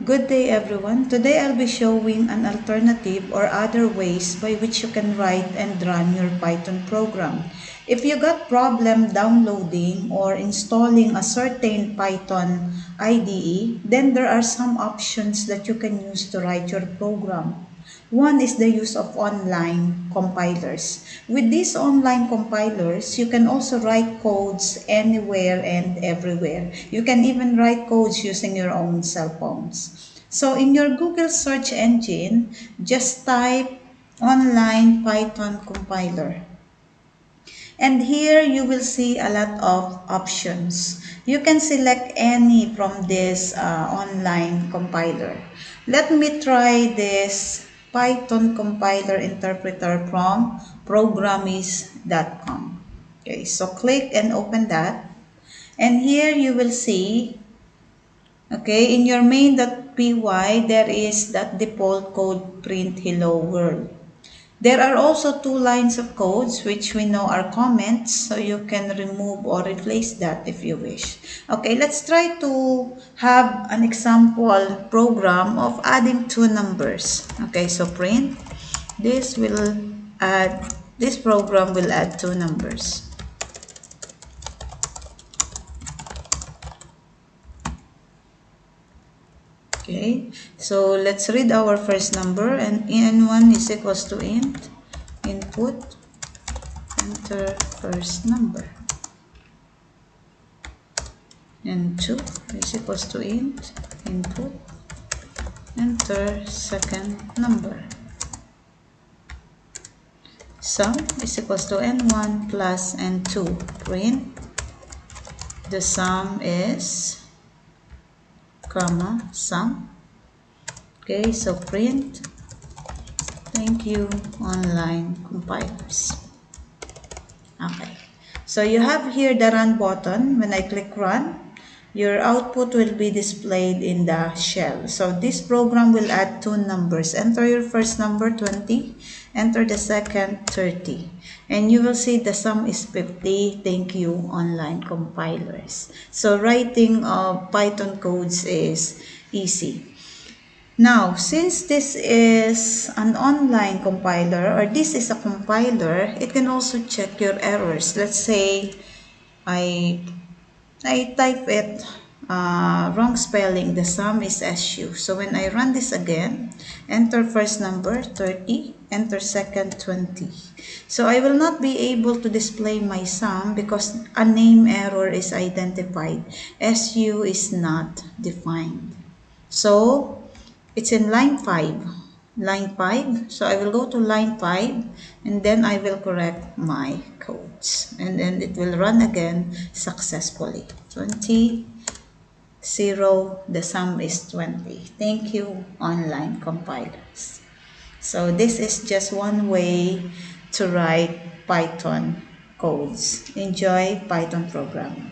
Good day everyone. Today I'll be showing an alternative or other ways by which you can write and run your Python program. If you got problem downloading or installing a certain Python IDE, then there are some options that you can use to write your program. One is the use of online compilers. With these online compilers, you can also write codes anywhere and everywhere. You can even write codes using your own cell phones. So in your Google search engine, just type online Python compiler. And here you will see a lot of options. You can select any from this online compiler. Let me try this Python compiler interpreter from programmis.com. Okay, so click and open that. And here you will see, okay, in your main.py, there is that default code print hello world. There are also two lines of codes which we know are comments, so you can remove or replace that if you wish. Okay, let's try to have an example program of adding two numbers. Okay, so print. This will add, this program will add two numbers. Okay, so let's read our first number, and n1 is equals to int input, enter first number, and 2 is equals to int input, enter second number. Sum is equals to n1 plus n2, print the sum is comma sum. Okay, so print thank you online compilers. Okay, so you have here the run button. When I click run, your output will be displayed in the shell. So this program will add two numbers. Enter your first number 20, enter the second 30, and you will see the sum is 50. Thank you online compilers. So writing of Python codes is easy. Now, since this is an online compiler, or this is a compiler, it can also check your errors. Let's say I type it wrong spelling, the sum is SU. So when I run this again, enter first number 30, enter second 20. So I will not be able to display my sum because a name error is identified. SU is not defined. So it's in line 5. Line 5. So I will go to line 5 and then I will correct my codes. And then it will run again successfully. 20, 0, the sum is 20. Thank you, online compilers. So this is just one way to write Python codes. Enjoy Python programming.